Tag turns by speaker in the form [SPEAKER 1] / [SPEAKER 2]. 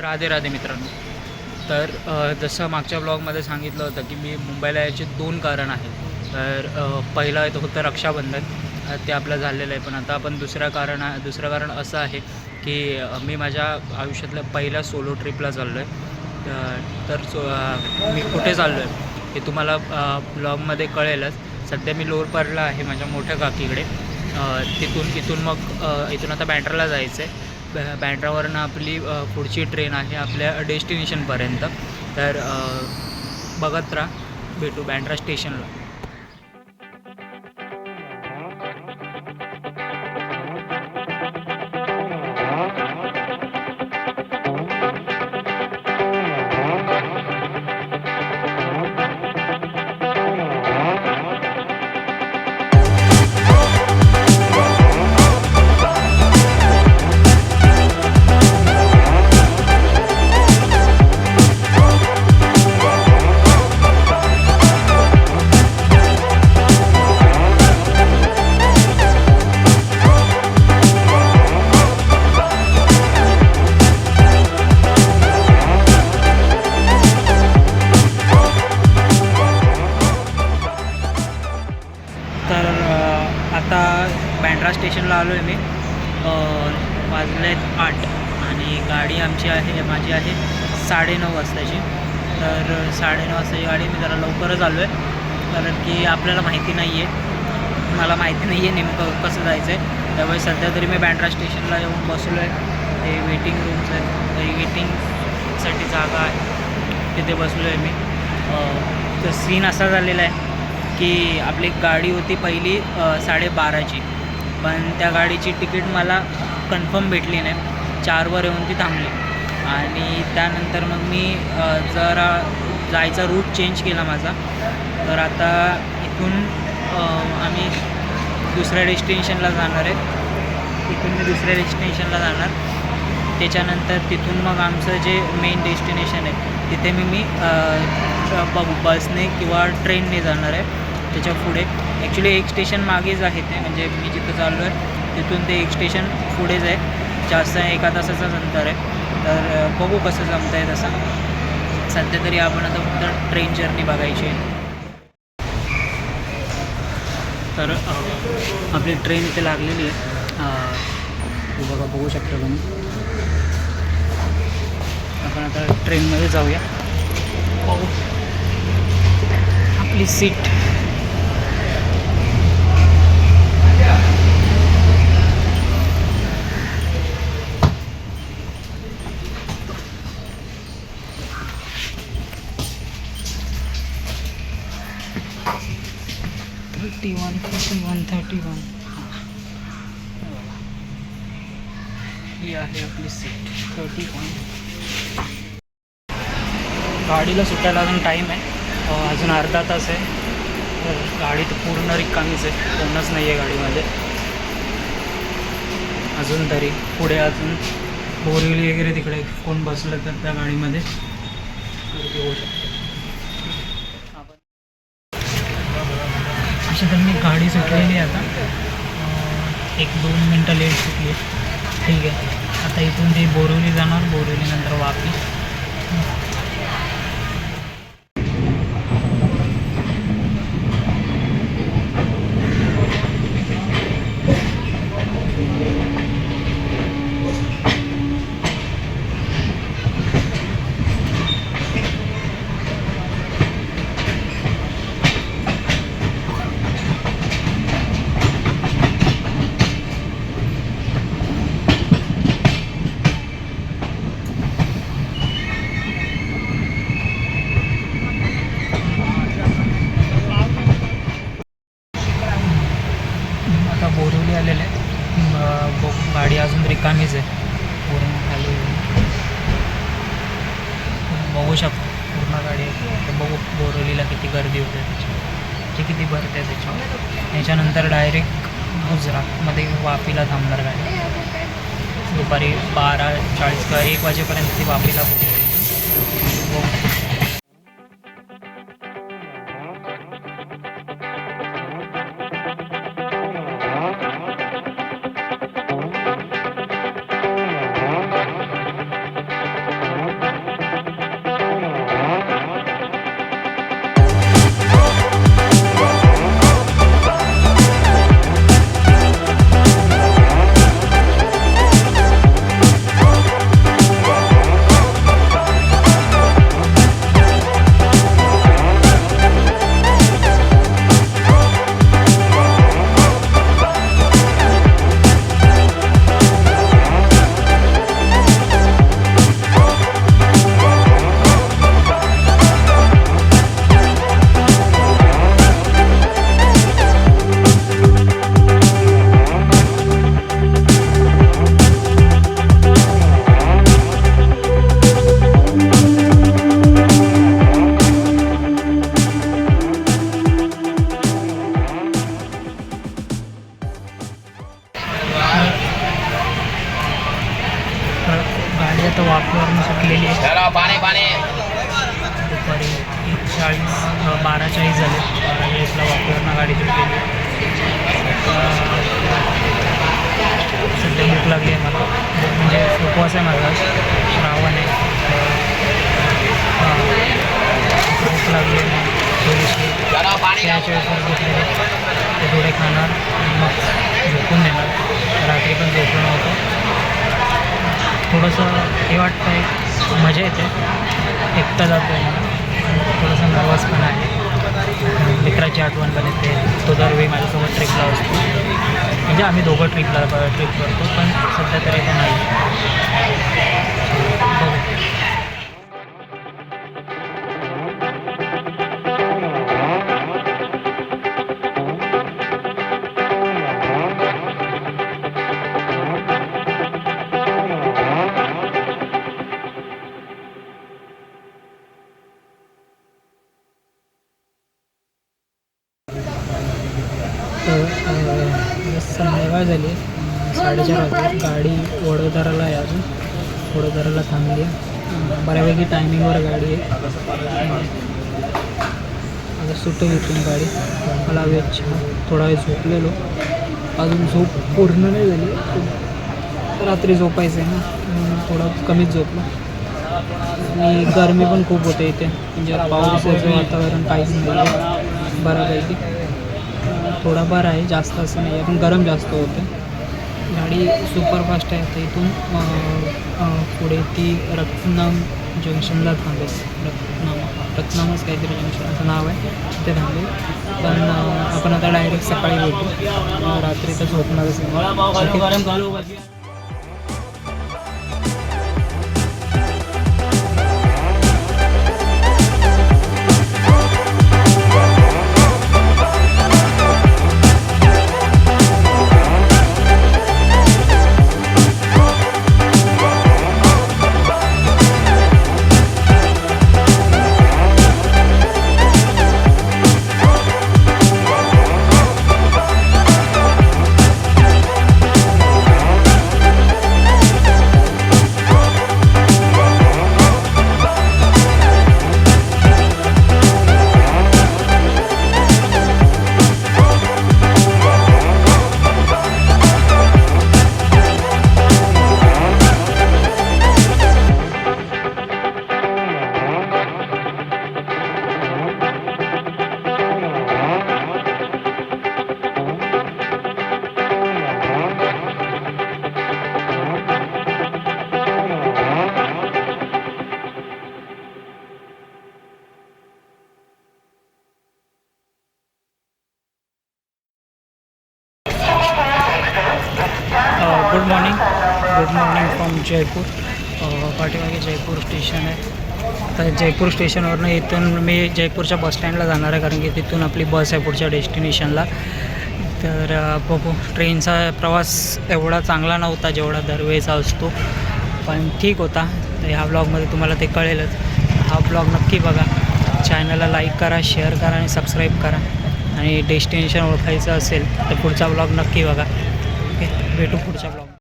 [SPEAKER 1] राधे राधे मित्रांनो. तर जसं मागच्या ब्लॉगमध्ये सांगितलं होतं की मी मुंबईला यायचे 2 कारण आहेत. तर पहिलं होतं रक्षाबंधन, ते आपलं झालेलं आहे. पण आता आपण दुसरं कारण असं आहे की मी माझ्या आयुष्यातल्या पहिल्या सोलो ट्रिपला चाललो आहे. मी कुठे चाललो आहे हे तुम्हाला ब्लॉगमध्ये कळेलच. सध्या मी लोअरपाडला आहे माझ्या मोठ्या काकीकडे. इथून आता बँड्राला जायचं आहे. बँड्रावरनं आपली पुढची ट्रेन आहे आपल्या डेस्टिनेशनपर्यंत. तर बघत राहा, भेटू बँड्रा स्टेशनला. तर आता बँड्रा स्टेशनला आलो आहे मी. वाजले 8 आणि गाडी माझी आहे 9:30 वाजताची. तर 9:30 वाजताची गाडी. मी जरा लवकरच आलो आहे कारण की आपल्याला माहिती नाही आहे, मला माहिती नाही आहे नेमकं कसं जायचं आहे. त्यामुळे सध्या तरी मी बँड्रा स्टेशनला येऊन बसलो आहे. ते वेटिंग रूम्स आहेत, वेटिंगसाठी जागा आहे, तिथे बसलो आहे मी. तर सीन असा झालेला आहे की आपली गाडी होती पहिली 12:30ची, पण त्या गाडीची तिकीट मला कन्फर्म भेटली नाही. 4वर येऊन ती थांबली आणि त्यानंतर मग मी जरा जायचा रूट चेंज केला माझा. तर आता इथून आम्ही दुसऱ्या डेस्टिनेशनला जाणार आहे. त्याच्यानंतर तिथून मग आमचं जे मेन डेस्टिनेशन आहे तिथे मी बसने किंवा ट्रेनने जाणार आहे. त्याच्या पुढे ॲक्च्युली एक स्टेशन मागेच आहे ते, म्हणजे मी जिथं चाललो आहे तिथून ते एक स्टेशन पुढेच आहे. जास्त 1 तासाचंच अंतर आहे. तर बघू कसं जमतं आहे तसं. सध्या तरी आपण आता फक्त ट्रेन जर्नी बघायची आहे. तर आपली ट्रेन इथे लागलेली आहे. बघू शकता तुम्ही. आपण आता ट्रेनमध्ये जाऊया. बघू आपली सीट. ही आहे आपली सीट 31. गाडीला सुटायला अजून टाईम आहे, अजून अर्धा तास आहे. तर गाडी तर पूर्ण रिकामीच आहे, कोणच नाही आहे गाडीमध्ये अजून तरी. पुढे अजून बोरिवली वगैरे तिकडे कोण बसलं तर त्या गाडीमध्ये येऊ शकतो आपण. अशी तर मी गाडी सुटलेली आहे आता. 1-2 मिनटं लेट सुटली आहे. ठीक आहे, आता इथून ती बोरिवली जाणार, बोरिवलीनंतर वापी. बोरिवली आलेले आहे. गाडी अजून रिकामीच आहे पूर्ण खाली. बघू शकतो पूर्ण गाडी आहे. तर बघू बोरिवलीला किती गर्दी होते त्याची, किती भरते त्याची. त्याच्यानंतर डायरेक्ट गुजरातमध्ये वापीला थांबणार गाडी. दुपारी 12:40 किंवा 1 वाजेपर्यंत ती वापीला पोहोचते. सुटलेली आहे. दुपारी 12:40 झाले. 12:40ला वापरनं गाडी सुटलेली आहे. सध्या भूक लागली आहे मला, म्हणजे उपवास आहे माझा, श्रावण आहे. भूक लागली आहे मग थोडीशी त्याच्या वेळेस घेतलेले ते थोडे खाणार आणि मग झोपून देणार. रात्री पण झोपलं नव्हतं. थोडंसं हे वाटतं आहे, मजा येते, एकटा जातो आहे मला. थोडंसं नर्वस पण आहे. मित्राची आठवण पण येते. तो दरवेळी माझ्यासोबत ट्रिपला असतो, म्हणजे आम्ही दोघं ट्रिप करतो, पण सध्या तरी पण नाही. संध्याकाळ झाली, 4:30 वाजले. गाडी वडोदराला आहे, अजून वडोदराला थांबली आहे. बऱ्यापैकी टायमिंगवर गाडी आहे. आता सुटेल इथून गाडी. मला वेच थोडा वेळ झोपलेलो, अजून झोप पूर्ण नाही झाली. रात्री झोपायचं आहे ना, थोडं कमीच झोपलो. आणि गरमी पण खूप होते इथे, म्हणजे पावसाचं वातावरण काहीच नाही आहे. बऱ्यापैकी थोडाफार आहे, जास्त असं नाही आहे, पण गरम जास्त होतं. गाडी सुपरफास्ट आहे. आता इथून पुढे ती रत्नाम जंक्शनला थांबेल. रत्नामच काहीतरी जंक्शन असं नाव आहे, तिथे थांबेल. पण आपण आता डायरेक्ट सकाळी भेटू. रात्री तर झोपणारच नाही. Good morning from Jaipur. पाठीमागे जयपूर स्टेशन आहे. तर जयपूर स्टेशनवरनं इथून मी जयपूरच्या बसस्टँडला जाणार आहे, कारण की तिथून आपली बस आहे पुढच्या डेस्टिनेशनला. तर बघू, ट्रेनचा प्रवास एवढा चांगला नव्हता जेवढा दरवेळेचा असतो, पण ठीक होता. तर ह्या ब्लॉगमध्ये तुम्हाला ते कळेलच. हा ब्लॉग नक्की बघा. चॅनलला लाईक करा, शेअर करा आणि सबस्क्राईब करा. आणि डेस्टिनेशन ओळखायचं असेल तर पुढचा ब्लॉग नक्की बघा. ओके, भेटू पुढच्या ब्लॉग.